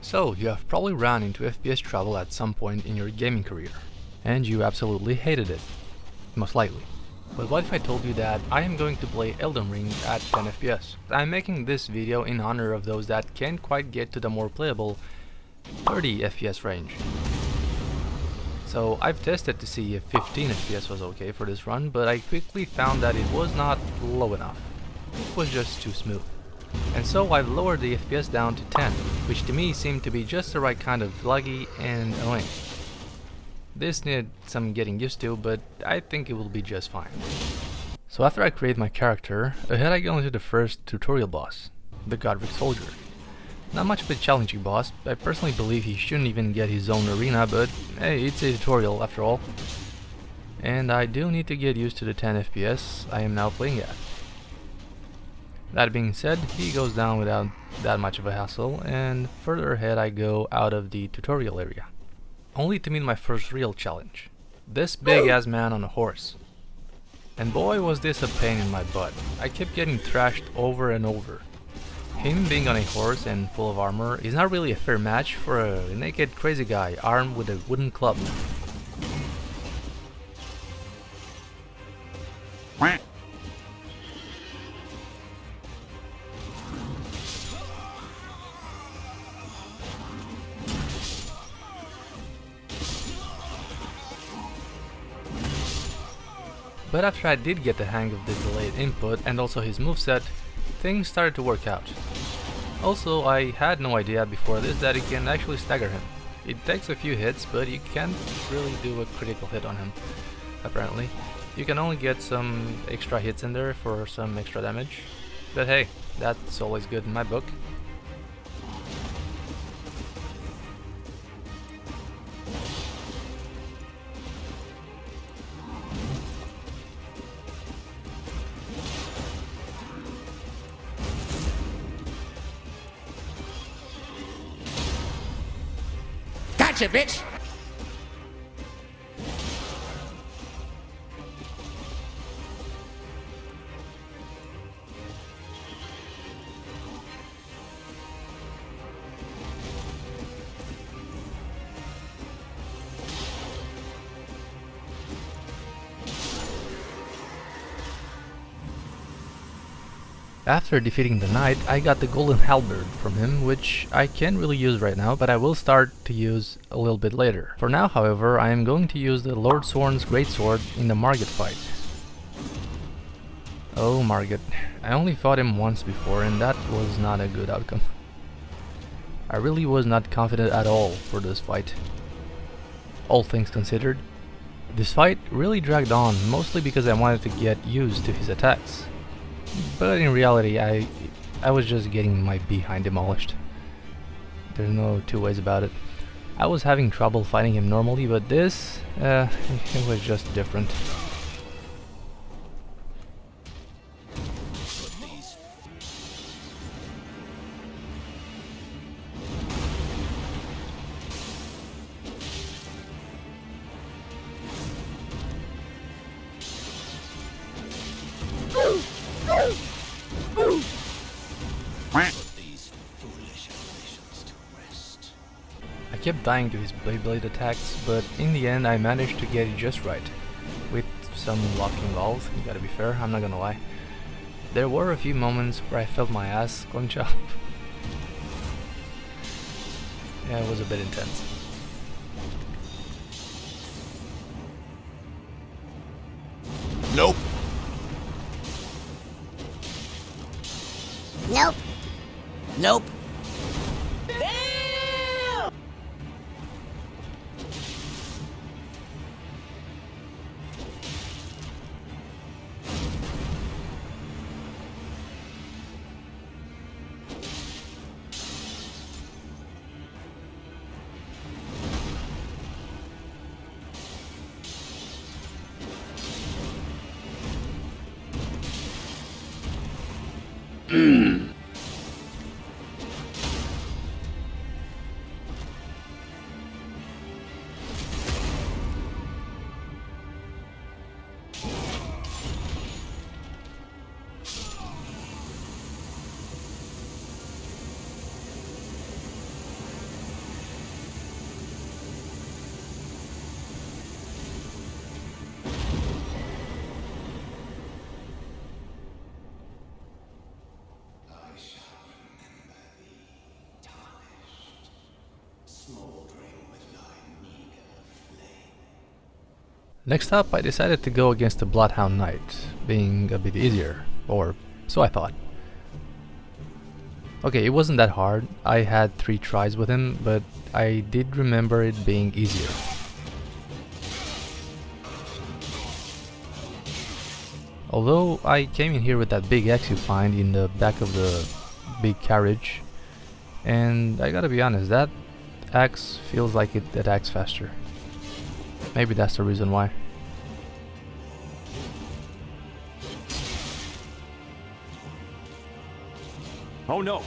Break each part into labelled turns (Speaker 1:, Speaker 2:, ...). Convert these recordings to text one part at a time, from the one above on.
Speaker 1: So, you have probably run into FPS trouble at some point in your gaming career, and you absolutely hated it, most likely. But what if I told you that I am going to play Elden Ring at 10 FPS? I'm making this video in honor of those that can't quite get to the more playable 30 FPS range. So I've tested to see if 15 FPS was okay for this run, but I quickly found that it was not low enough. It was just too smooth. And so I've lowered the FPS down to 10, which to me seemed to be just the right kind of laggy and annoying. This needed some getting used to, but I think it will be just fine. So after I create my character, ahead I go into the first tutorial boss, the Godrick soldier. Not much of a challenging boss. I personally believe he shouldn't even get his own arena, but hey, it's a tutorial after all. And I do need to get used to the 10 FPS I am now playing at. That being said, he goes down without that much of a hassle, and further ahead I go out of the tutorial area. Only to meet my first real challenge. This big ass man on a horse. And boy was this a pain in my butt. I kept getting thrashed over and over. Him being on a horse and full of armor is not really a fair match for a naked crazy guy armed with a wooden club. But after I did get the hang of the delayed input and also his moveset, things started to work out. Also, I had no idea before this that you can actually stagger him. It takes a few hits, but you can't really do a critical hit on him, apparently. You can only get some extra hits in there for some extra damage. But hey, that's always good in my book.
Speaker 2: Gotcha, bitch!
Speaker 1: After defeating the knight, I got the golden halberd from him, which I can't really use right now, but I will start to use a little bit later. For now, however, I am going to use the Lord Sorn's greatsword in the Margit fight. Oh, Margit. I only fought him once before, and that was not a good outcome. I really was not confident at all for this fight. All things considered, this fight really dragged on, mostly because I wanted to get used to his attacks. But in reality, I was just getting my behind demolished. There's no two ways about it. I was having trouble fighting him normally, but this, it was just different. I kept dying to his blade attacks, but in the end I managed to get it just right. With some luck involved, you gotta be fair, I'm not gonna lie. There were a few moments where I felt my ass clench up. Yeah, it was a bit intense.
Speaker 2: Nope. Nope. Nope.
Speaker 1: Next up, I decided to go against the bloodhound knight, being a bit easier, or so I thought. Okay, it wasn't that hard. I had 3 tries with him, but I did remember it being easier. Although I came in here with that big axe you find in the back of the big carriage, and I gotta be honest, that axe feels like it attacks faster. Maybe that's the reason why.
Speaker 3: Oh no!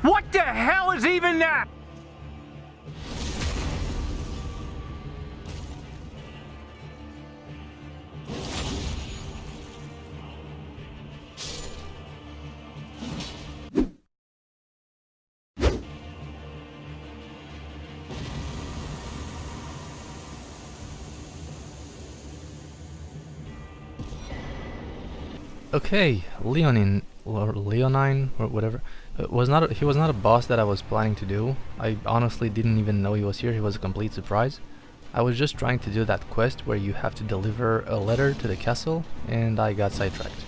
Speaker 3: What the hell is even that?
Speaker 1: Okay, leonine or leonine or whatever. He was not a boss that I was planning to do. I honestly didn't even know he was here. He was a complete surprise. I was just trying to do that quest where you have to deliver a letter to the castle, and I got sidetracked.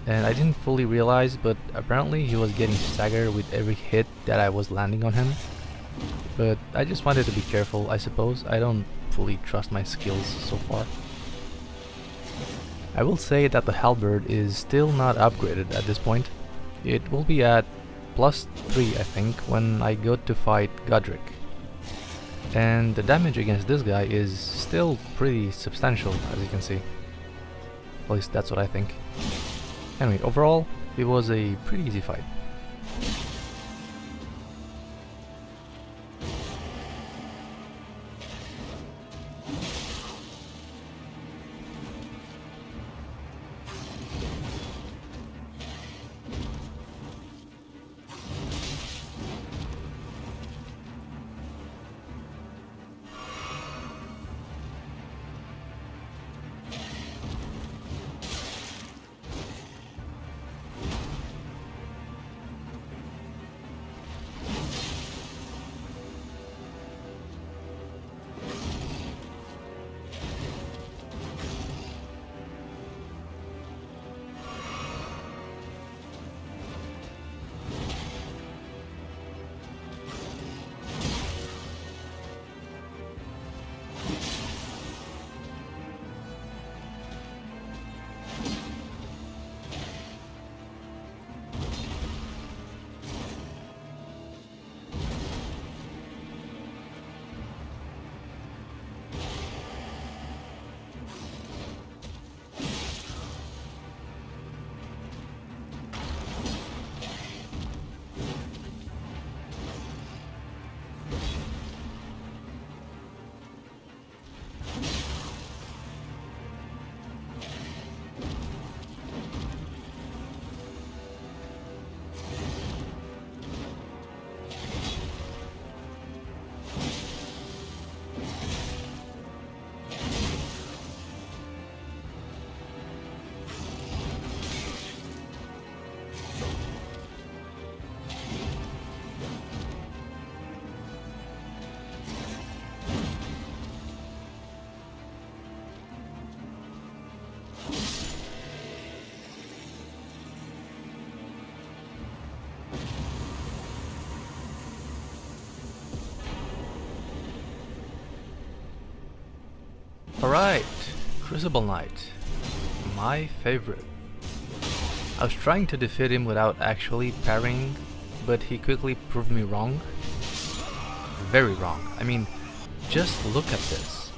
Speaker 1: And I didn't fully realize, but apparently he was getting staggered with every hit that I was landing on him. But I just wanted to be careful, I suppose. I don't fully trust my skills so far. I will say that the halberd is still not upgraded at this point. It will be at +3, I think, when I go to fight Godrick. And the damage against this guy is still pretty substantial, as you can see. At least that's what I think. Anyway, overall, it was a pretty easy fight. Alright, Crucible Knight. My favorite. I was trying to defeat him without actually parrying, but he quickly proved me wrong. Very wrong. I mean, just look at this.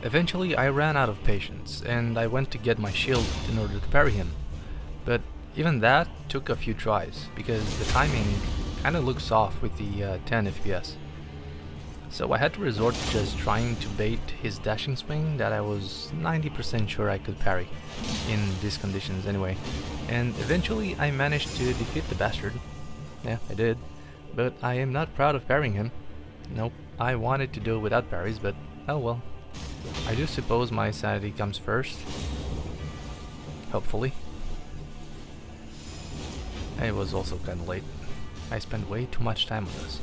Speaker 1: Eventually I ran out of patience and I went to get my shield in order to parry him. But even that took a few tries because the timing kinda looks off with the 10 FPS. So I had to resort to just trying to bait his dashing swing that I was 90% sure I could parry, in these conditions anyway. And eventually I managed to defeat the bastard. Yeah, I did. But I am not proud of parrying him. Nope, I wanted to do it without parries, but oh well. I do suppose my sanity comes first. Hopefully. It was also kinda late. I spent way too much time on this.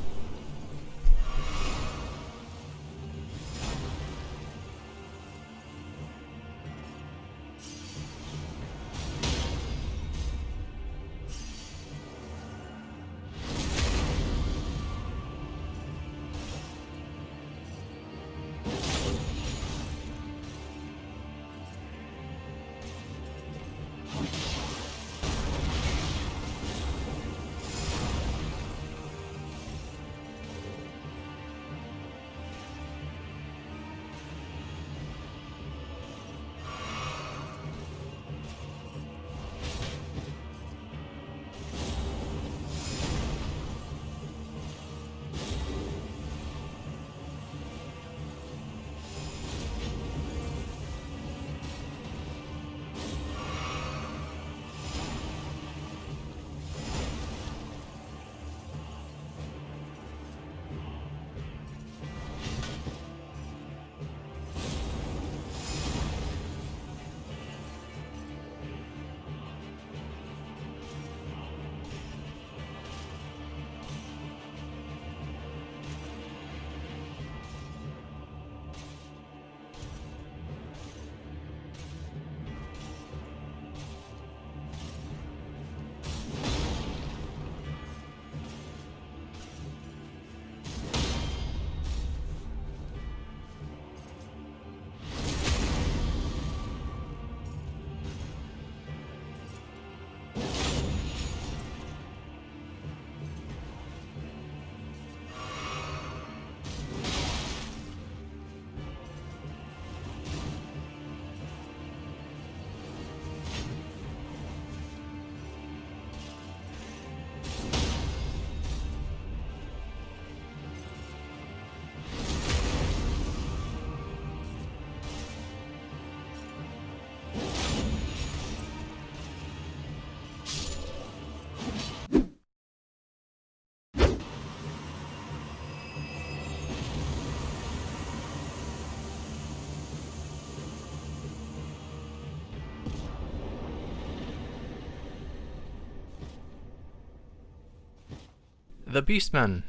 Speaker 1: The beastman.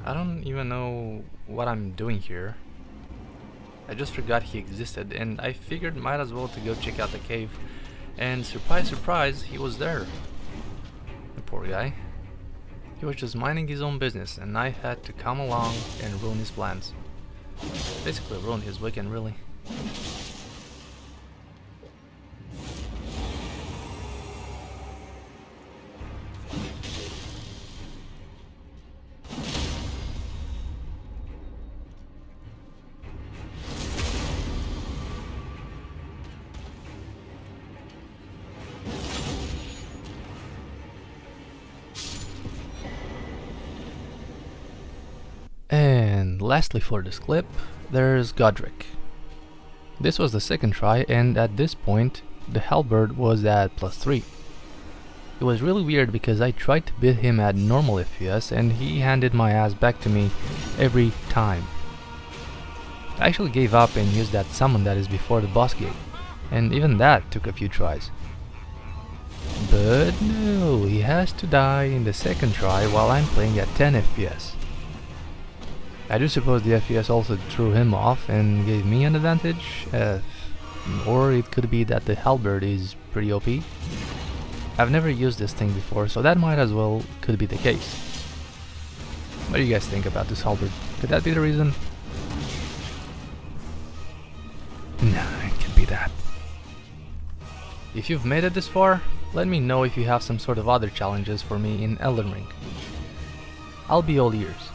Speaker 1: I don't even know what I'm doing here. I just forgot he existed and I figured might as well to go check out the cave. And surprise surprise, he was there. The poor guy. He was just minding his own business and I had to come along and ruin his plans. Basically ruin his weekend really. And lastly for this clip, there's Godrick. This was the second try and at this point the halberd was at +3. It was really weird because I tried to beat him at normal FPS and he handed my ass back to me every time. I actually gave up and used that summon that is before the boss gate, and even that took a few tries. But no, he has to die in the second try while I'm playing at 10 FPS. I do suppose the FPS also threw him off and gave me an advantage, or it could be that the halberd is pretty OP. I've never used this thing before, so that might as well could be the case. What do you guys think about this halberd? Could that be the reason? Nah, it can't be that. If you've made it this far, let me know if you have some sort of other challenges for me in Elden Ring. I'll be all ears.